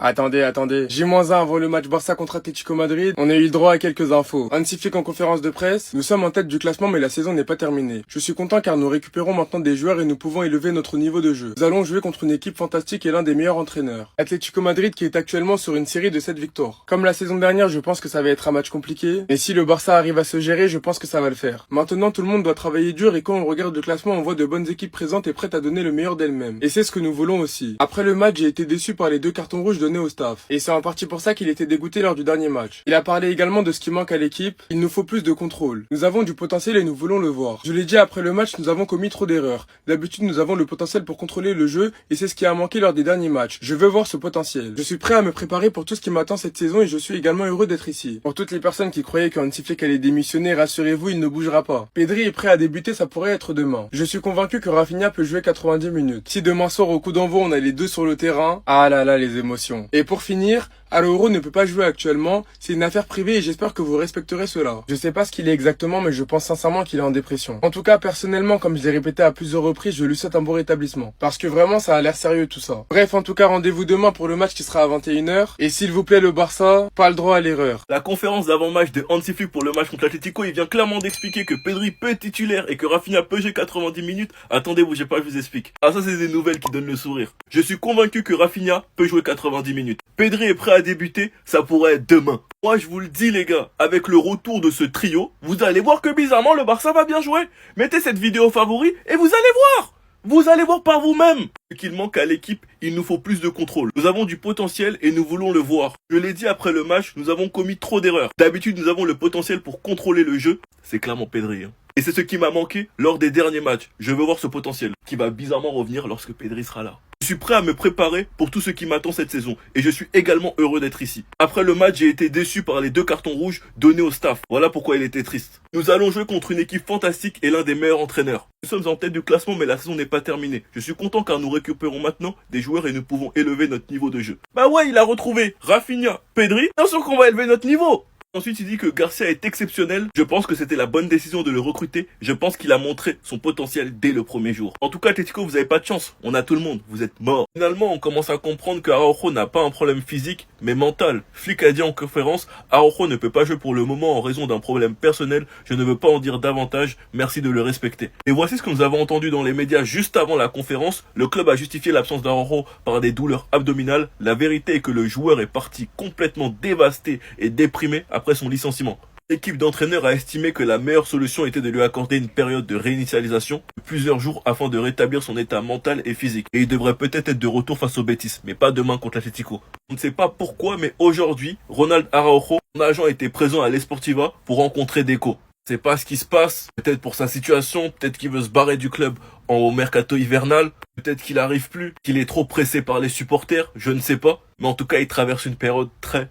Attendez. J-1 avant le match Barça contre Atlético Madrid, on a eu le droit à quelques infos. Hansi Flick en conférence de presse, nous sommes en tête du classement mais la saison n'est pas terminée. Je suis content car nous récupérons maintenant des joueurs et nous pouvons élever notre niveau de jeu. Nous allons jouer contre une équipe fantastique et l'un des meilleurs entraîneurs. Atlético Madrid qui est actuellement sur une série de 7 victoires. Comme la saison dernière, je pense que ça va être un match compliqué, mais si le Barça arrive à se gérer, je pense que ça va le faire. Maintenant, tout le monde doit travailler dur et quand on regarde le classement, on voit de bonnes équipes présentes et prêtes à donner le meilleur d'elles-mêmes. Et c'est ce que nous voulons aussi. Après le match, j'ai été déçu par les 2 cartons rouges donnés au staff. Et c'est en partie pour ça qu'il était dégoûté lors du dernier match. Il a parlé également de ce qui manque à l'équipe. Il nous faut plus de contrôle. Nous avons du potentiel et nous voulons le voir. Je l'ai dit après le match, nous avons commis trop d'erreurs. D'habitude, nous avons le potentiel pour contrôler le jeu et c'est ce qui a manqué lors des derniers matchs. Je veux voir ce potentiel. Je suis prêt à me préparer pour tout ce qui m'attend cette saison et je suis également heureux d'être ici. Pour toutes les personnes qui croyaient que Hansi Flick allait démissionner, rassurez-vous, il ne bougera pas. Pedri est prêt à débuter, ça pourrait être demain. Je suis convaincu que Rafinha peut jouer 90 minutes. Si demain soir au coup d'envoi on a les deux sur le terrain, ah là là les émotions. Et pour finir, Araujo ne peut pas jouer actuellement, c'est une affaire privée et j'espère que vous respecterez cela. Je sais pas ce qu'il est exactement mais je pense sincèrement qu'il est en dépression. En tout cas personnellement comme je l'ai répété à plusieurs reprises, je lui souhaite un bon rétablissement. Parce que vraiment ça a l'air sérieux tout ça. Bref en tout cas rendez-vous demain pour le match qui sera à 21h. Et s'il vous plaît le Barça, pas le droit à l'erreur. La conférence d'avant-match de Hansi Flick pour le match contre l'Atlético, il vient clairement d'expliquer que Pedri peut être titulaire et que Rafinha peut jouer 90 minutes. Attendez, bougez pas, je vous explique. Ah ça c'est des nouvelles qui donnent le sourire. Je suis convaincu que Rafinha peut jouer 90 minutes. Pedri est prêt à débuter, ça pourrait être demain. Moi je vous le dis les gars, avec le retour de ce trio, vous allez voir que bizarrement le Barça va bien jouer. Mettez cette vidéo favori et vous allez voir. Vous allez voir par vous-même. Ce qu'il manque à l'équipe, il nous faut plus de contrôle. Nous avons du potentiel et nous voulons le voir. Je l'ai dit après le match, nous avons commis trop d'erreurs. D'habitude, nous avons le potentiel pour contrôler le jeu. C'est clairement Pedri. Et c'est ce qui m'a manqué lors des derniers matchs. Je veux voir ce potentiel qui va bizarrement revenir lorsque Pedri sera là. Je suis prêt à me préparer pour tout ce qui m'attend cette saison et je suis également heureux d'être ici. Après le match, j'ai été déçu par les 2 cartons rouges donnés au staff. Voilà pourquoi il était triste. Nous allons jouer contre une équipe fantastique et l'un des meilleurs entraîneurs. Nous sommes en tête du classement mais la saison n'est pas terminée. Je suis content car nous récupérons maintenant des joueurs et nous pouvons élever notre niveau de jeu. Bah ouais, il a retrouvé Rafinha, Pedri. Bien sûr qu'on va élever notre niveau. Ensuite, il dit que Garcia est exceptionnel. Je pense que c'était la bonne décision de le recruter. Je pense qu'il a montré son potentiel dès le premier jour. En tout cas, Atlético, vous avez pas de chance. On a tout le monde. Vous êtes morts. Finalement, on commence à comprendre que Araujo n'a pas un problème physique, mais mental. Flick a dit en conférence, Araujo ne peut pas jouer pour le moment en raison d'un problème personnel. Je ne veux pas en dire davantage. Merci de le respecter. Et voici ce que nous avons entendu dans les médias juste avant la conférence. Le club a justifié l'absence d'Araujo par des douleurs abdominales. La vérité est que le joueur est parti complètement dévasté et déprimé après son licenciement. L'équipe d'entraîneurs a estimé que la meilleure solution était de lui accorder une période de réinitialisation de plusieurs jours afin de rétablir son état mental et physique. Et il devrait peut-être être de retour face au Betis, mais pas demain contre l'Atlético. On ne sait pas pourquoi, mais aujourd'hui, Ronald Araujo, son agent, était présent à l'Esportiva pour rencontrer Deco. Je ne sais pas ce qui se passe, peut-être pour sa situation, peut-être qu'il veut se barrer du club au mercato hivernal, peut-être qu'il n'arrive plus, qu'il est trop pressé par les supporters, je ne sais pas. Mais en tout cas, il traverse une période très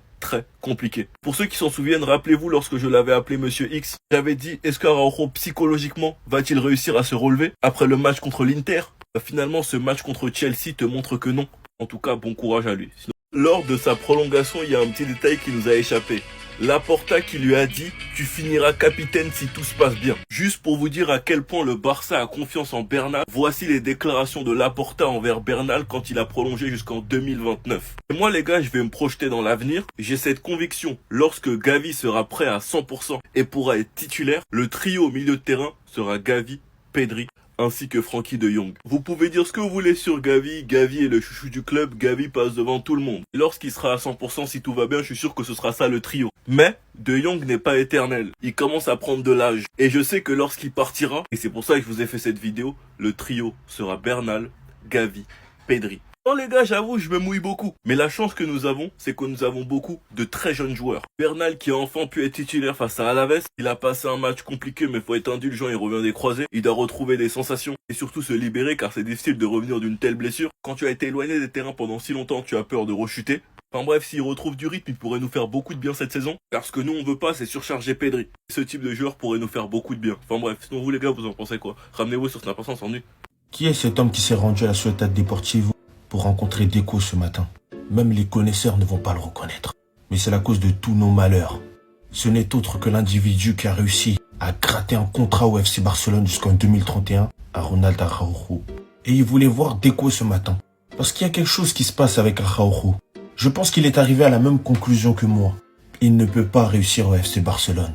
compliqué. Pour ceux qui s'en souviennent, rappelez-vous lorsque je l'avais appelé Monsieur X, j'avais dit est-ce qu'Araujo psychologiquement va-t-il réussir à se relever après le match contre l'Inter? Finalement, ce match contre Chelsea te montre que non. En tout cas, bon courage à lui. Sinon, lors de sa prolongation, il y a un petit détail qui nous a échappé. Laporta qui lui a dit « Tu finiras capitaine si tout se passe bien ». Juste pour vous dire à quel point le Barça a confiance en Bernal, voici les déclarations de Laporta envers Bernal quand il a prolongé jusqu'en 2029. Et moi les gars, je vais me projeter dans l'avenir. J'ai cette conviction, lorsque Gavi sera prêt à 100% et pourra être titulaire, le trio au milieu de terrain sera Gavi, Pedri, ainsi que Frenkie de Jong. Vous pouvez dire ce que vous voulez sur Gavi, Gavi est le chouchou du club, Gavi passe devant tout le monde. Lorsqu'il sera à 100%, si tout va bien, je suis sûr que ce sera ça le trio. Mais De Jong n'est pas éternel, il commence à prendre de l'âge. Et je sais que lorsqu'il partira, et c'est pour ça que je vous ai fait cette vidéo, le trio sera Bernal, Gavi, Pedri. Non les gars, j'avoue, je me mouille beaucoup. Mais la chance que nous avons, c'est que nous avons beaucoup de très jeunes joueurs. Bernal qui a enfin pu être titulaire face à Alaves. Il a passé un match compliqué mais faut être indulgent, il revient des croisés. Il doit retrouver des sensations et surtout se libérer car c'est difficile de revenir d'une telle blessure. Quand tu as été éloigné des terrains pendant si longtemps, tu as peur de rechuter. Enfin bref, s'il retrouve du rythme, il pourrait nous faire beaucoup de bien cette saison. Car ce que nous on veut pas, c'est surcharger Pedri. Ce type de joueur pourrait nous faire beaucoup de bien. Enfin bref, sinon vous les gars, vous en pensez quoi? Ramenez-vous sur Snap, on s'ennuie. Qui est cet homme qui s'est rendu à la Ciutat Deportivo pour rencontrer Deco ce matin? Même les connaisseurs ne vont pas le reconnaître. Mais c'est la cause de tous nos malheurs. Ce n'est autre que l'individu qui a réussi à gratter un contrat au FC Barcelone jusqu'en 2031 à Ronald Araujo. Et il voulait voir Deco ce matin. Parce qu'il y a quelque chose qui se passe avec Araujo. Je pense qu'il est arrivé à la même conclusion que moi. Il ne peut pas réussir au FC Barcelone.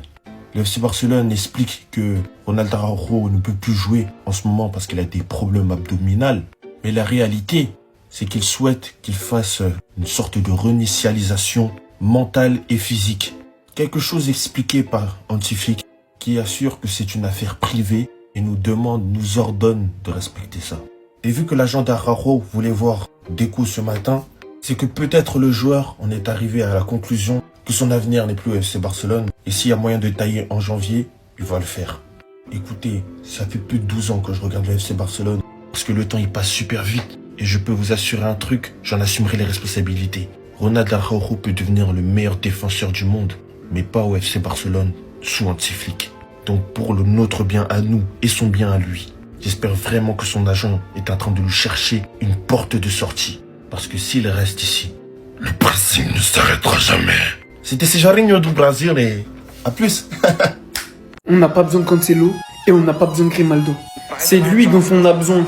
Le FC Barcelone explique que Ronald Araujo ne peut plus jouer en ce moment parce qu'il a des problèmes abdominaux. Mais la réalité, c'est qu'il souhaite qu'il fasse une sorte de réinitialisation mentale et physique. Quelque chose expliqué par Hansi qui assure que c'est une affaire privée et nous ordonne de respecter ça. Et vu que l'agent d'Araujo voulait voir Deco ce matin, c'est que peut-être le joueur en est arrivé à la conclusion que son avenir n'est plus au FC Barcelone. Et s'il y a moyen de tailler en janvier, il va le faire. Écoutez, ça fait plus de 12 ans que je regarde le FC Barcelone. Parce que le temps il passe super vite. Et je peux vous assurer un truc, j'en assumerai les responsabilités. Ronald Araujo peut devenir le meilleur défenseur du monde. Mais pas au FC Barcelone, sous Hansi Flick. Donc pour notre bien à nous et son bien à lui, j'espère vraiment que son agent est en train de lui chercher une porte de sortie. Parce que s'il reste ici, le pressing ne s'arrêtera jamais. C'était Sejarinho du Brésil et à plus. On n'a pas besoin de Cancelo et on n'a pas besoin de Grimaldo. C'est lui dont on a besoin.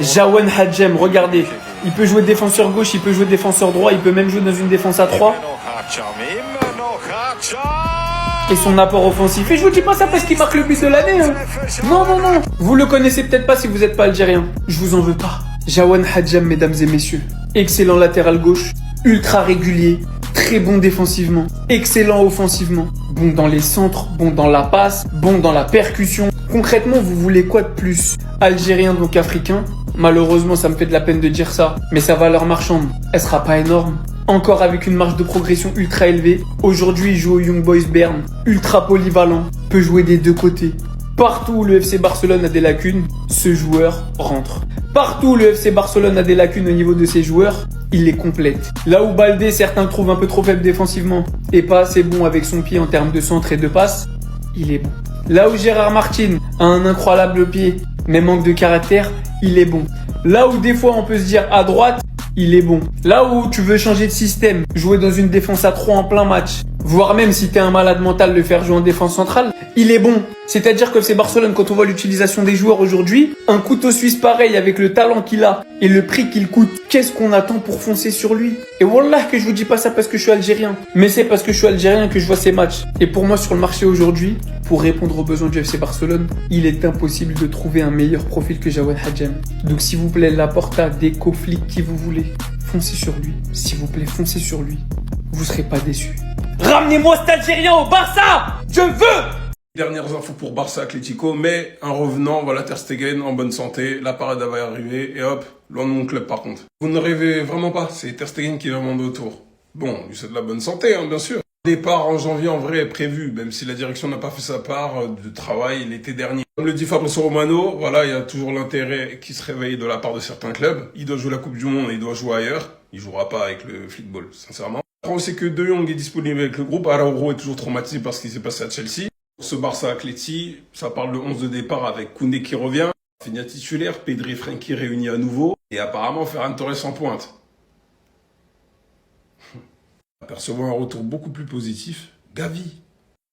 Jawan Hadjem, regardez. Il peut jouer défenseur gauche, il peut jouer défenseur droit, il peut même jouer dans une défense à 3. Et son apport offensif. Et je vous dis pas ça parce qu'il marque le but de l'année. Hein. Non. Vous le connaissez peut-être pas si vous n'êtes pas algérien. Je vous en veux pas. Jawan Hadjem, mesdames et messieurs. Excellent latéral gauche. Ultra régulier. Très bon défensivement. Excellent offensivement. Bon dans les centres. Bon dans la passe. Bon dans la percussion. Concrètement, vous voulez quoi de plus? Algérien donc africain. Malheureusement, ça me fait de la peine de dire ça. Mais sa valeur marchande, elle sera pas énorme. Encore avec une marge de progression ultra élevée. Aujourd'hui, il joue au Young Boys Bern. Ultra polyvalent. Peut jouer des deux côtés. Partout où le FC Barcelone a des lacunes, ce joueur rentre. Partout où le FC Barcelone a des lacunes au niveau de ses joueurs, il les complète. Là où Baldé, certains le trouvent un peu trop faible défensivement et pas assez bon avec son pied en termes de centre et de passe, il est bon. Là où Gérard Martin a un incroyable pied, mais manque de caractère, il est bon. Là où des fois on peut se dire à droite, il est bon. Là où tu veux changer de système, jouer dans une défense à 3 en plein match, voire même si t'es un malade mental le faire jouer en défense centrale, il est bon. C'est-à-dire que c'est Barcelone, quand on voit l'utilisation des joueurs aujourd'hui, un couteau suisse pareil avec le talent qu'il a et le prix qu'il coûte, qu'est-ce qu'on attend pour foncer sur lui? Et wallah que je vous dis pas ça parce que je suis algérien, mais c'est parce que je suis algérien que je vois ces matchs. Et pour moi sur le marché aujourd'hui, pour répondre aux besoins du FC Barcelone, il est impossible de trouver un meilleur profil que Jawan Hadjem. Donc s'il vous plaît, Laporta, Deco, Flick, qui vous voulez, foncez sur lui. S'il vous plaît, foncez sur lui. Vous serez pas déçus. Ramenez-moi cet Algérien au Barça! Je veux! Dernières infos pour Barça Atlético, mais un revenant, voilà Ter Stegen en bonne santé, la parade va arriver et hop, loin de mon club par contre. Vous ne rêvez vraiment pas, c'est Ter Stegen qui demande autour. Bon, c'est de la bonne santé, hein, bien sûr. Le départ en janvier en vrai est prévu, même si la direction n'a pas fait sa part de travail l'été dernier. Comme le dit Fabrizio Romano, voilà, il y a toujours l'intérêt qui se réveille de la part de certains clubs. Il doit jouer la Coupe du Monde et il doit jouer ailleurs. Il jouera pas avec le football, sincèrement. On sait que De Jong est disponible avec le groupe. Araujo est toujours traumatisé par ce qui s'est passé à Chelsea. Pour ce Barça Atleti, ça parle de 11 de départ avec Koundé qui revient. Rafinha titulaire, Pedri et Frenkie réunis à nouveau. Et apparemment Ferran Torres en pointe. Apercevant un retour beaucoup plus positif, Gavi.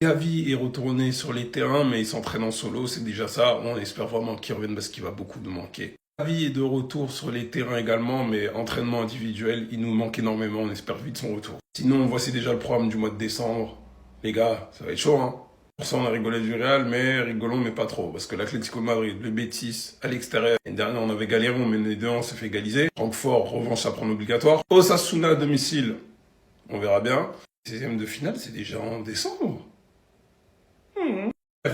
Gavi est retourné sur les terrains, mais il s'entraîne en solo, c'est déjà ça. On espère vraiment qu'il revienne parce qu'il va beaucoup nous manquer. Gavi est de retour sur les terrains également, mais entraînement individuel, il nous manque énormément, on espère vite son retour. Sinon, voici déjà le programme du mois de décembre. Les gars, ça va être chaud, hein. Pour ça, on a rigolé du Real, mais rigolons, mais pas trop. Parce que l'Atlético Madrid, le Betis, à l'extérieur. L'année dernière, on avait galéré, on menait 2-1, on s'est fait égaliser. Francfort, revanche à prendre obligatoire. Osasuna à domicile, on verra bien. 16e de finale, c'est déjà en décembre.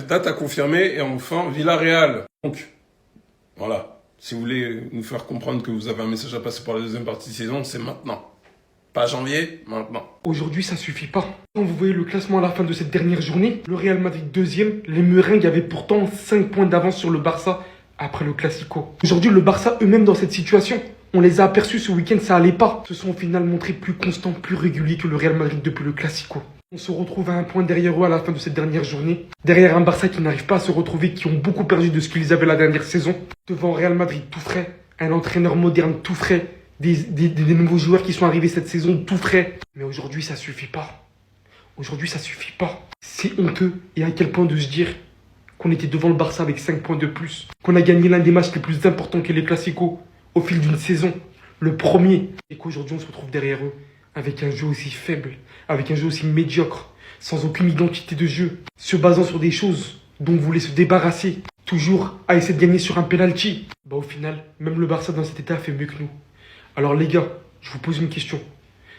Date à confirmer. Et enfin, Villarreal. Donc, voilà. Si vous voulez nous faire comprendre que vous avez un message à passer pour la deuxième partie de saison, c'est maintenant. Pas janvier, maintenant. Aujourd'hui, ça suffit pas. Quand vous voyez le classement à la fin de cette dernière journée, le Real Madrid deuxième, les Merengues avaient pourtant 5 points d'avance sur le Barça après le Classico. Aujourd'hui, le Barça eux-mêmes dans cette situation, on les a aperçus ce week-end, ça allait pas. Se sont au final montrés plus constants, plus réguliers que le Real Madrid depuis le Classico. On se retrouve à un point derrière eux à la fin de cette dernière journée. Derrière un Barça qui n'arrive pas à se retrouver, qui ont beaucoup perdu de ce qu'ils avaient la dernière saison. Devant Real Madrid tout frais, un entraîneur moderne tout frais, des nouveaux joueurs qui sont arrivés cette saison tout frais. Mais aujourd'hui, ça suffit pas. Aujourd'hui, ça suffit pas. C'est honteux. Et à quel point de se dire qu'on était devant le Barça avec 5 points de plus. Qu'on a gagné l'un des matchs les plus importants qu'est les Clasico au fil d'une saison. Le premier. Et qu'aujourd'hui, on se retrouve derrière eux, avec un jeu aussi faible, avec un jeu aussi médiocre, sans aucune identité de jeu, se basant sur des choses dont vous voulez se débarrasser, toujours à essayer de gagner sur un penalty. Bah au final, même le Barça dans cet état fait mieux que nous. Alors les gars, je vous pose une question.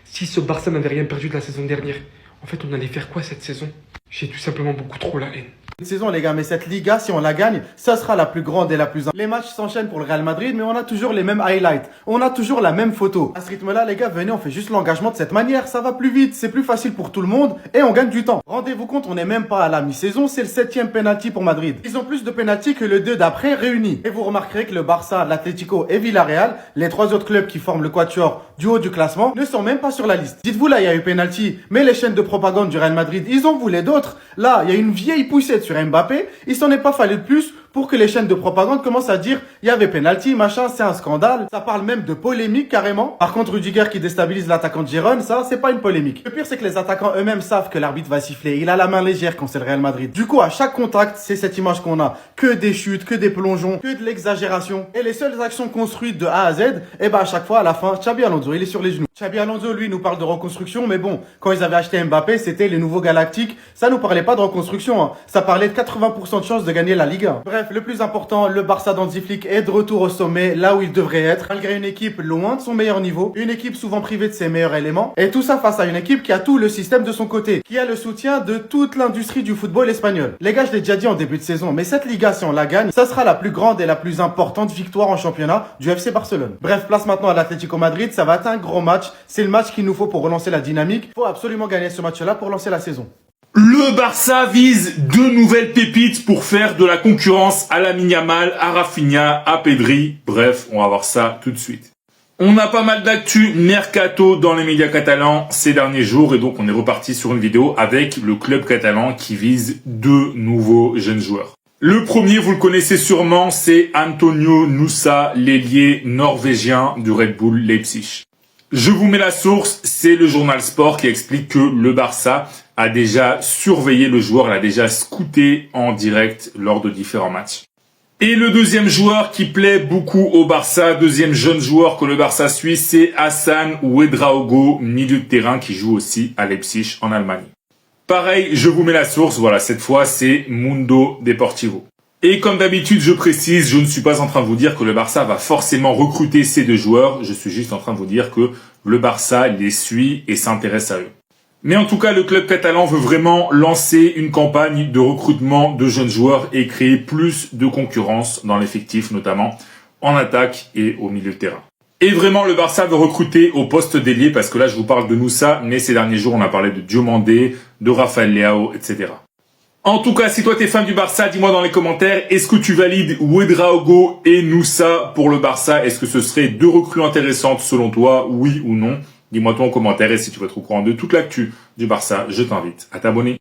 Si ce Barça n'avait rien perdu de la saison dernière, en fait on allait faire quoi cette saison? J'ai tout simplement beaucoup trop la haine. Cette saison les gars, mais cette Liga, si on la gagne, ça sera la plus grande et la plus... Les matchs s'enchaînent pour le Real Madrid, mais on a toujours les mêmes highlights. On a toujours la même photo. À ce rythme-là, les gars, venez, on fait juste l'engagement de cette manière. Ça va plus vite, c'est plus facile pour tout le monde et on gagne du temps. Rendez-vous compte, on n'est même pas à la mi-saison, c'est le 7e penalty pour Madrid. Ils ont plus de penalty que le 2 d'après réunis. Et vous remarquerez que le Barça, l'Atlético et Villarreal, les 3 autres clubs qui forment le quatuor du haut du classement, ne sont même pas sur la liste. Dites-vous là, il y a eu penalty, mais les chaînes de propagande du Real Madrid, ils en voulaient d'autres. Là, il y a une vieille poussette sur Mbappé. Il s'en est pas fallu de plus pour que les chaînes de propagande commencent à dire il y avait penalty, machin, c'est un scandale. Ça parle même de polémique carrément. Par contre, Rudiger qui déstabilise l'attaquant de Girona, ça, c'est pas une polémique. Le pire, c'est que les attaquants eux-mêmes savent que l'arbitre va siffler. Il a la main légère quand c'est le Real Madrid. Du coup, à chaque contact, c'est cette image qu'on a. Que des chutes, que des plongeons, que de l'exagération. Et les seules actions construites de A à Z, et bah à chaque fois, à la fin, Xabi Alonso, il est sur les genoux. Xabi Alonso, lui, nous parle de reconstruction, mais bon, quand ils avaient acheté Mbappé, c'était les nouveaux Galactiques. Ça nous parlait pas de reconstruction, hein. Ça parlait de 80% de chances de gagner la Liga. Bref, le plus important, le Barça d'Hansi Flick est de retour au sommet, là où il devrait être, malgré une équipe loin de son meilleur niveau, une équipe souvent privée de ses meilleurs éléments, et tout ça face à une équipe qui a tout le système de son côté, qui a le soutien de toute l'industrie du football espagnol. Les gars, je l'ai déjà dit en début de saison, mais cette Liga, si on la gagne, ça sera la plus grande et la plus importante victoire en championnat du FC Barcelone. Bref, place maintenant à l'Atlético Madrid, ça va être un gros match, c'est le match qu'il nous faut pour relancer la dynamique, faut absolument gagner ce match-là pour lancer la saison. Le Barça vise 2 nouvelles pépites pour faire de la concurrence à Lamine Yamal, à Rafinha, à Pedri. Bref, on va voir ça tout de suite. On a pas mal d'actu mercato dans les médias catalans ces derniers jours et donc on est reparti sur une vidéo avec le club catalan qui vise 2 nouveaux jeunes joueurs. Le premier, vous le connaissez sûrement, c'est Antonio Nusa, l'ailier norvégien du Red Bull Leipzig. Je vous mets la source, c'est le journal Sport qui explique que le Barça a déjà surveillé le joueur, l'a déjà scouté en direct lors de différents matchs. Et le deuxième joueur qui plaît beaucoup au Barça, deuxième jeune joueur que le Barça suit, c'est Hassan Ouedraogo, milieu de terrain qui joue aussi à Leipzig en Allemagne. Pareil, je vous mets la source, voilà, cette fois c'est Mundo Deportivo. Et comme d'habitude, je précise, je ne suis pas en train de vous dire que le Barça va forcément recruter ces 2 joueurs, je suis juste en train de vous dire que le Barça les suit et s'intéresse à eux. Mais en tout cas, le club catalan veut vraiment lancer une campagne de recrutement de jeunes joueurs et créer plus de concurrence dans l'effectif, notamment en attaque et au milieu de terrain. Et vraiment, le Barça veut recruter au poste d'ailier, parce que là, je vous parle de Nusa, mais ces derniers jours, on a parlé de Diomandé, de Rafael Leao, etc. En tout cas, si toi t'es fan du Barça, dis-moi dans les commentaires, est-ce que tu valides Ouedraogo et Nusa pour le Barça? Est-ce que ce serait 2 recrues intéressantes selon toi, oui ou non? Dis-moi toi en commentaire et si tu veux être au courant de toute l'actu du Barça, je t'invite à t'abonner.